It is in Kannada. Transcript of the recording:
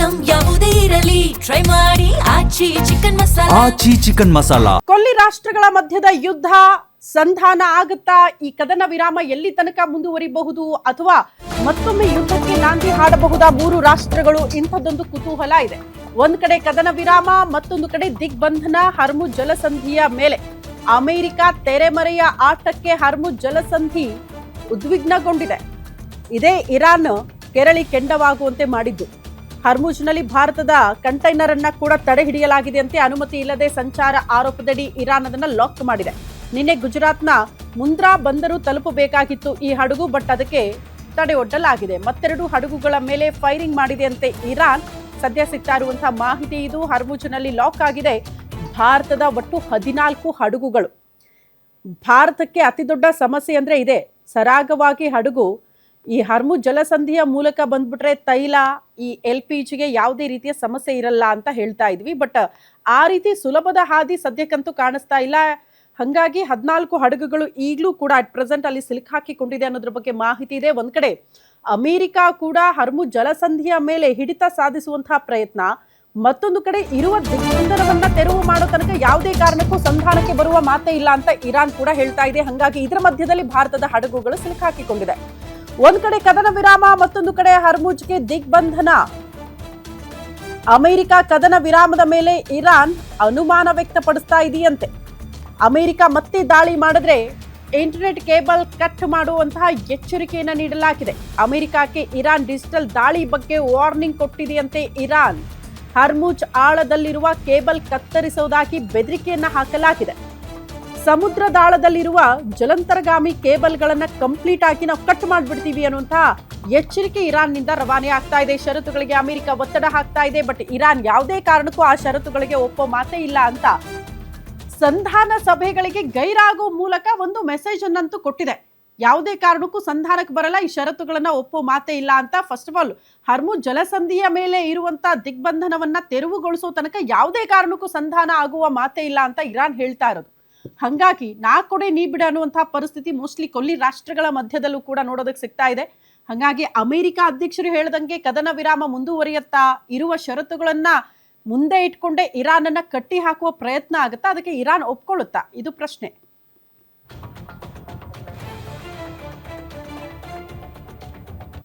ಐಟಂ ಯಾವುದೇ ಇರಲಿ ಟ್ರೈ ಮಾಡಿ ಆಚಿ ಚಿಕನ್ ಮಸಾಲಾ. ಕೊಲ್ಲಿ ರಾಷ್ಟ್ರಗಳ ಮಧ್ಯದ ಯುದ್ಧ ಸಂಧಾನ ಆಗುತ್ತಾ? ಈ ಕದನ ವಿರಾಮ ಎಲ್ಲಿ ತನಕ ಮುಂದುವರಿಬಹುದು ಅಥವಾ ಮತ್ತೊಮ್ಮೆ ಯುದ್ಧಕ್ಕೆ ನಾಂದಿ ಹಾಡಬಹುದಾ? 3 ರಾಷ್ಟ್ರಗಳು, ಇಂಥದ್ದೊಂದು ಕುತೂಹಲ ಇದೆ. ಒಂದ್ ಕಡೆ ಕದನ ವಿರಾಮ, ಮತ್ತೊಂದು ಕಡೆ ದಿಗ್ಬಂಧನ. ಹರ್ಮುಜ್ ಜಲಸಂಧಿಯ ಮೇಲೆ ಅಮೆರಿಕ ತೆರೆಮರೆಯ ಆಟಕ್ಕೆ ಹರ್ಮುಜ್ ಜಲಸಂಧಿ ಉದ್ವಿಗ್ನಗೊಂಡಿದೆ. ಇದೇ ಇರಾನ್ ಕೆರಳಿ ಕೆಂಡವಾಗುವಂತೆ ಮಾಡಿದ್ದು. ಹರ್ಮುಜ್ನಲ್ಲಿ ಭಾರತದ ಕಂಟೈನರ್ ಅನ್ನ ಕೂಡ ತಡೆ ಹಿಡಿಯಲಾಗಿದೆಯಂತೆ. ಅನುಮತಿ ಇಲ್ಲದೆ ಸಂಚಾರ ಆರೋಪದಡಿ ಇರಾನ್ ಅದನ್ನ ಲಾಕ್ ಮಾಡಿದೆ. ನಿನ್ನೆ ಗುಜರಾತ್ನ ಮುಂದ್ರಾ ಬಂದರು ತಲುಪಬೇಕಾಗಿತ್ತು ಈ ಹಡಗು, ಬಟ್ ಅದಕ್ಕೆ ತಡೆ ಒಡ್ಡಲಾಗಿದೆ. ಮತ್ತೆರಡು ಹಡಗುಗಳ ಮೇಲೆ ಫೈರಿಂಗ್ ಮಾಡಿದೆಯಂತೆ ಇರಾನ್. ಸದ್ಯ ಸಿಗ್ತಾ ಇರುವಂತಹ ಮಾಹಿತಿ ಇದು. ಹರ್ಮುಜ್ನಲ್ಲಿ ಲಾಕ್ ಆಗಿದೆ ಭಾರತದ ಒಟ್ಟು 14 ಹಡಗುಗಳು. ಭಾರತಕ್ಕೆ ಅತಿ ದೊಡ್ಡ ಸಮಸ್ಯೆ ಅಂದ್ರೆ ಇದೆ, ಸರಾಗವಾಗಿ ಹಡಗು ಈ ಹರ್ಮುಜ್ ಜಲಸಂಧಿಯ ಮೂಲಕ ಬಂದ್ಬಿಟ್ರೆ ತೈಲ, ಈ LPGಗೆ ಯಾವುದೇ ರೀತಿಯ ಸಮಸ್ಯೆ ಇರಲ್ಲ ಅಂತ ಹೇಳ್ತಾ ಇದ್ವಿ. ಬಟ್ ಆ ರೀತಿ ಸುಲಭದ ಹಾದಿ ಸದ್ಯಕ್ಕಂತೂ ಕಾಣಿಸ್ತಾ ಇಲ್ಲ. ಹಾಗಾಗಿ 14 ಹಡಗುಗಳು ಈಗಲೂ ಕೂಡ ಅಟ್ ಪ್ರೆಸೆಂಟ್ ಅಲ್ಲಿ ಸಿಲುಕಾಕಿಕೊಂಡಿದೆ ಅನ್ನೋದ್ರ ಬಗ್ಗೆ ಮಾಹಿತಿ ಇದೆ. ಒಂದ್ ಕಡೆ ಅಮೆರಿಕ ಕೂಡ ಹರ್ಮುಜ್ ಜಲಸಂಧಿಯ ಮೇಲೆ ಹಿಡಿತ ಸಾಧಿಸುವಂತಹ ಪ್ರಯತ್ನ, ಮತ್ತೊಂದು ಕಡೆ ಇರುವ ದಿಗ್ಬಂಧನವನ್ನ ತೆರವು ಮಾಡೋ ತನಕ ಯಾವುದೇ ಕಾರಣಕ್ಕೂ ಸಂಧಾನಕ್ಕೆ ಬರುವ ಮಾತೇ ಇಲ್ಲ ಅಂತ ಇರಾನ್ ಕೂಡ ಹೇಳ್ತಾ ಇದೆ. ಹಾಗಾಗಿ ಇದರ ಮಧ್ಯದಲ್ಲಿ ಭಾರತದ ಹಡಗುಗಳು ಸಿಲುಕಾಕಿಕೊಂಡಿದೆ. ಒಂದ್ ಕಡೆ ಕದನ ವಿರಾಮ, ಮತ್ತೊಂದು ಕಡೆ ಹರ್ಮುಜ್ಗೆ ದಿಗ್ಬಂಧನ. ಅಮೆರಿಕ ಕದನ ವಿರಾಮದ ಮೇಲೆ ಇರಾನ್ ಅನುಮಾನ ವ್ಯಕ್ತಪಡಿಸ್ತಾ ಇದೆಯಂತೆ. ಅಮೆರಿಕ ಮತ್ತೆ ದಾಳಿ ಮಾಡಿದ್ರೆ ಇಂಟರ್ನೆಟ್ ಕೇಬಲ್ ಕಟ್ ಮಾಡುವಂತಹ ಎಚ್ಚರಿಕೆಯನ್ನು ನೀಡಲಾಗಿದೆ. ಅಮೆರಿಕಕ್ಕೆ ಇರಾನ್ ಡಿಜಿಟಲ್ ದಾಳಿ ಬಗ್ಗೆ ವಾರ್ನಿಂಗ್ ಕೊಟ್ಟಿದೆಯಂತೆ ಇರಾನ್. ಹರ್ಮುಜ್ ಆಳದಲ್ಲಿರುವ ಕೇಬಲ್ ಕತ್ತರಿಸುವುದಾಗಿ ಬೆದರಿಕೆಯನ್ನ ಹಾಕಲಾಗಿದೆ. ಸಮುದ್ರದಾಳದಲ್ಲಿರುವ ಜಲಂತರ್ಗಾಮಿ ಕೇಬಲ್ಗಳನ್ನ ಕಂಪ್ಲೀಟ್ ಆಗಿ ನಾವು ಕಟ್ ಮಾಡಿಬಿಡ್ತೀವಿ ಅನ್ನುವಂತಹ ಎಚ್ಚರಿಕೆ ಇರಾನ್ನಿಂದ ರವಾನೆ ಆಗ್ತಾ ಇದೆ. ಷರತ್ತುಗಳಿಗೆ ಅಮೆರಿಕ ಒತ್ತಡ ಹಾಕ್ತಾ ಇದೆ. ಬಟ್ ಇರಾನ್ ಯಾವುದೇ ಕಾರಣಕ್ಕೂ ಆ ಷರತ್ತುಗಳಿಗೆ ಒಪ್ಪೋ ಮಾತೇ ಇಲ್ಲ ಅಂತ ಸಂಧಾನ ಸಭೆಗಳಿಗೆ ಗೈರಾಗೋ ಮೂಲಕ ಒಂದು ಮೆಸೇಜ್ ಅನ್ನಂತೂ ಕೊಟ್ಟಿದೆ. ಯಾವುದೇ ಕಾರಣಕ್ಕೂ ಸಂಧಾನಕ್ಕೆ ಬರಲ್ಲ, ಈ ಷರತ್ತುಗಳನ್ನ ಒಪ್ಪೋ ಮಾತೇ ಇಲ್ಲ ಅಂತ. ಫಸ್ಟ್ ಆಫ್ ಆಲ್ ಹರ್ಮುಜ್ ಜಲಸಂಧಿಯ ಮೇಲೆ ಇರುವಂತ ದಿಗ್ಬಂಧನವನ್ನ ತೆರವುಗೊಳಿಸೋ ತನಕ ಯಾವುದೇ ಕಾರಣಕ್ಕೂ ಸಂಧಾನ ಆಗುವ ಮಾತೇ ಇಲ್ಲ ಅಂತ ಇರಾನ್ ಹೇಳ್ತಾ ಇರೋದು. ಹಾಗಾಗಿ ನಾ ಕೊಡೆ ನೀ ಬಿಡ ಅನ್ನುವಂತಹ ಪರಿಸ್ಥಿತಿ ಮೋಸ್ಟ್ಲಿ ಕೊಲ್ಲಿ ರಾಷ್ಟ್ರಗಳ ಮಧ್ಯದಲ್ಲೂ ಕೂಡ ನೋಡೋದಕ್ಕೆ ಸಿಗ್ತಾ ಇದೆ. ಹಾಗಾಗಿ ಅಮೆರಿಕ ಅಧ್ಯಕ್ಷರು ಹೇಳ್ದಂಗೆ ಕದನ ವಿರಾಮ ಮುಂದುವರಿಯುತ್ತಾ, ಇರುವ ಷರತ್ತುಗಳನ್ನ ಮುಂದೆ ಇಟ್ಕೊಂಡೆ ಇರಾನ್ ಅನ್ನ ಕಟ್ಟಿ ಹಾಕುವ ಪ್ರಯತ್ನ ಆಗುತ್ತಾ, ಅದಕ್ಕೆ ಇರಾನ್ ಒಪ್ಕೊಳ್ಳುತ್ತಾ, ಇದು ಪ್ರಶ್ನೆ.